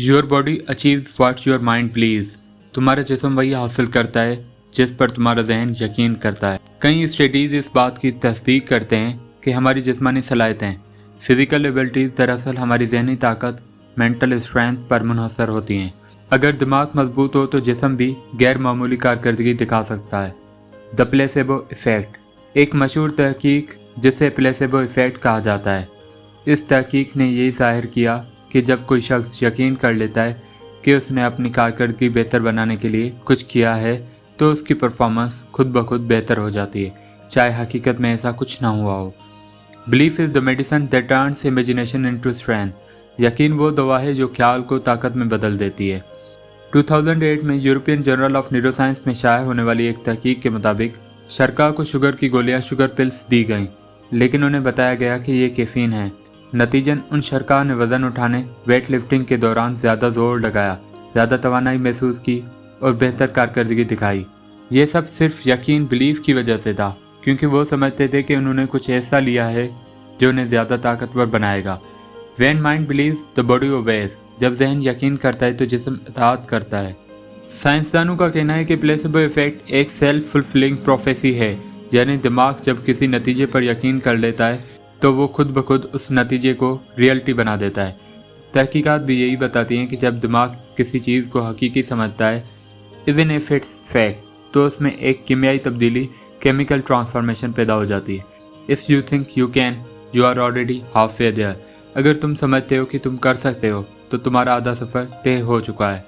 Your body achieves what your mind please. तुम्हारा जिस्म वही हासिल करता है जिस पर तुम्हारा जहन यकीन करता है। कई स्टडीज़ इस बात की तस्दीक करते हैं कि हमारी जिस्मानी सलाहियतें, फिज़िकल एबिलिटीज़ दरअसल हमारी जहनी ताकत, मेंटल स्ट्रेंथ पर मुनहसर होती हैं। अगर दिमाग मजबूत हो तो जिस्म भी गैर मामूली कारकर्दगी दिखा सकता है। द प्लेसेबो इफ़ेक्ट, एक मशहूर तहकीक जिसे प्लेसेबो इफ़ेक्ट कहा जाता है। इस तहकीक ने यही ज़ाहिर किया कि जब कोई शख्स यकीन कर लेता है कि उसने अपनी कारकर्दगी बेहतर बनाने के लिए कुछ किया है तो उसकी परफॉर्मेंस खुद ब खुद बेहतर हो जाती है, चाहे हकीकत में ऐसा कुछ ना हुआ हो। Belief is the medicine that turns imagination into strength. यकीन वो दवा है जो ख्याल को ताकत में बदल देती है। 2008 में यूरोपियन जर्नल ऑफ न्यूरोसाइंस में शाया होने वाली एक तहकीक के मुताबिक शरका को शुगर की गोलियां शुगर पिल्स दी गईं, लेकिन उन्हें बताया गया कि ये कैफीन है। नतीजन उन शरका ने वज़न उठाने, वेट लिफ्टिंग के दौरान ज़्यादा जोर लगाया, ज़्यादा तवानाई महसूस की और बेहतर कारकर्दगी दिखाई। ये सब सिर्फ यकीन, बिलीफ की वजह से था, क्योंकि वो समझते थे कि उन्होंने कुछ ऐसा लिया है जो उन्हें ज़्यादा ताकतवर बनाएगा। When mind believes, the body obeys। जब जहन यकीन करता है तो जिस्म इताअत करता है। साइंसदानों का कहना है कि प्लेसेबो इफेक्ट एक सेल्फ फुलफिलिंग प्रोफेसी है, यानी दिमाग जब किसी नतीजे पर यकीन कर लेता है तो वो खुद ब खुद उस नतीजे को रियलिटी बना देता है। तहकीकात भी यही बताती हैं कि जब दिमाग किसी चीज़ को हकीकी समझता है, इवन इफ इट्स फैक्ट, तो उसमें एक कीमियाई तब्दीली, केमिकल ट्रांसफॉर्मेशन पैदा हो जाती है। If you think you can, you are already halfway there. अगर तुम समझते हो कि तुम कर सकते हो तो तुम्हारा आधा सफ़र तय हो चुका है।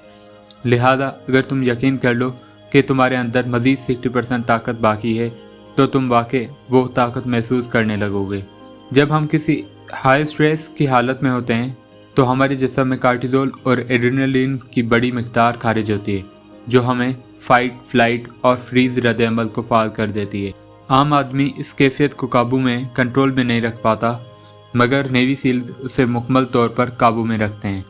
लिहाजा अगर तुम यकीन कर लो कि तुम्हारे अंदर मज़ीद 60% ताकत बाकी है तो तुम वाकई वो ताकत महसूस करने लगोगे। जब हम किसी हाई स्ट्रेस की हालत में होते हैं तो हमारे जिस्म में कार्टिजोल और एड्रेनलिन की बड़ी मिकदार खारिज होती है, जो हमें फाइट, फ्लाइट और फ्रीज रद्द-ए-अमल को फाल कर देती है। आम आदमी इस कैफियत को काबू में, कंट्रोल में नहीं रख पाता, मगर नेवी सील उसे मुकम्मल तौर पर काबू में रखते हैं,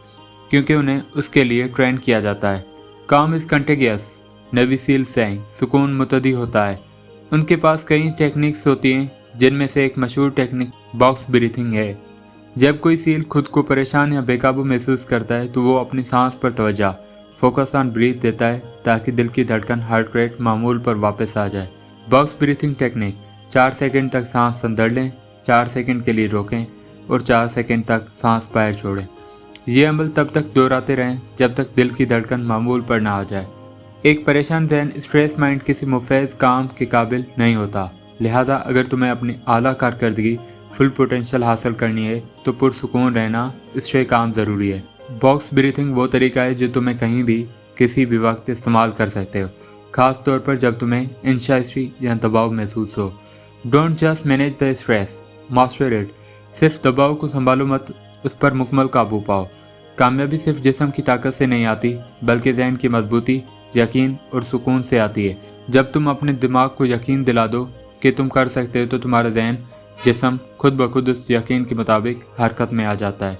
क्योंकि उन्हें उसके लिए ट्रेन किया जाता है। काम इज़ कंटेगियस। नेवी सील से सुकून मुतदी होता है। उनके पास कई टेक्निक्स होती हैं, जिनमें से एक मशहूर टेक्निक बॉक्स ब्रीथिंग है। जब कोई सील खुद को परेशान या बेकाबू महसूस करता है तो वो अपनी सांस पर तवज्जो, फोकस ऑन ब्रीथ देता है ताकि दिल की धड़कन, हार्ट रेट मामूल पर वापस आ जाए। बॉक्स ब्रीथिंग टेक्निक: 4 सेकंड तक सांस अंदर लें, 4 सेकंड के लिए रोकें और 4 सेकंड तक सांस बाहर छोड़ें। ये अमल तब तक दोहराते रहें जब तक दिल की धड़कन मामूल पर ना आ जाए। एक परेशान जहन, स्ट्रेस माइंड किसी मुफीद काम के काबिल नहीं होता। लिहाजा अगर तुम्हें अपनी आला कारकर्दगी, फुल पोटेंशियल हासिल करनी है तो पुरसुकून रहना इससे काम ज़रूरी है। बॉक्स ब्रीथिंग वो तरीका है जो तुम्हें कहीं भी, किसी भी वक्त इस्तेमाल कर सकते हो, ख़ास तौर पर जब तुम्हें एंग्जाइटी या दबाव महसूस हो। Don't just manage the stress, master it. सिर्फ दबाव को संभालो मत, उस पर मुकम्मल काबू पाओ। कामयाबी सिर्फ जिस्म की ताकत से नहीं आती, बल्कि जहन की मजबूती, यकीन और सुकून से आती है। जब तुम अपने दिमाग को यकीन दिला दो कि तुम कर सकते हो तो तुम्हारा जहन, जिस्म खुद ब खुद उस यकीन के मुताबिक हरकत में आ जाता है।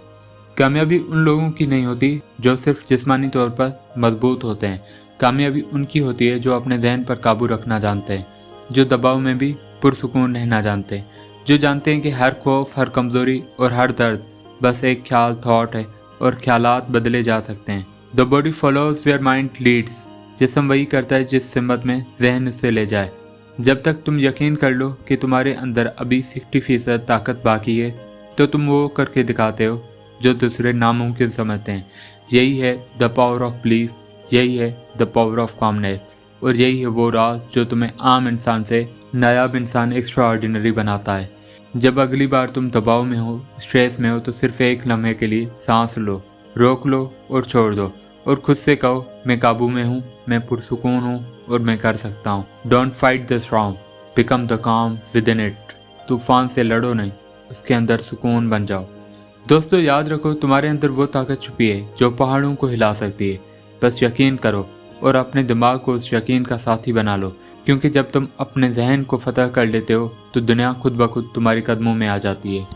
कामयाबी उन लोगों की नहीं होती जो सिर्फ जिस्मानी तौर पर मजबूत होते हैं। कामयाबी उनकी होती है जो अपने जहन पर काबू रखना जानते हैं, जो दबाव में भी पुरसुकून रहना जानते हैं, जो जानते हैं कि हर खौफ, हर कमज़ोरी और हर दर्द बस एक ख्याल, थॉट है और ख्यालात बदले जा सकते हैं। The body follows where mind leads. जिस्म वही करता है जिस सिमत में जहन उससे ले जाए। जब तक तुम यकीन कर लो कि तुम्हारे अंदर अभी 60% ताकत बाकी है तो तुम वो करके दिखाते हो जो दूसरे नामुमकिन समझते हैं। यही है द पावर ऑफ बिलीफ, यही है द पावर ऑफ कामनेस, और यही है वो राज जो तुम्हें आम इंसान से नायाब इंसान, एक्स्ट्रा ऑर्डिनरी बनाता है। जब अगली बार तुम दबाव में हो, स्ट्रेस में हो, तो सिर्फ एक लम्हे के लिए सांस लो, रोक लो और छोड़ दो, और खुद से कहो, मैं काबू में हूँ, मैं पुरसुकून हूँ और मैं कर सकता हूँ। Don't fight the storm, become the काम विद इन इट। तूफान से लड़ो नहीं, उसके अंदर सुकून बन जाओ। दोस्तों याद रखो, तुम्हारे अंदर वो ताकत छुपी है जो पहाड़ों को हिला सकती है। बस यकीन करो और अपने दिमाग को उस यकीन का साथी बना लो, क्योंकि जब तुम अपने जहन को फतह कर लेते हो तो दुनिया खुद ब खुद तुम्हारे कदमों में आ जाती है।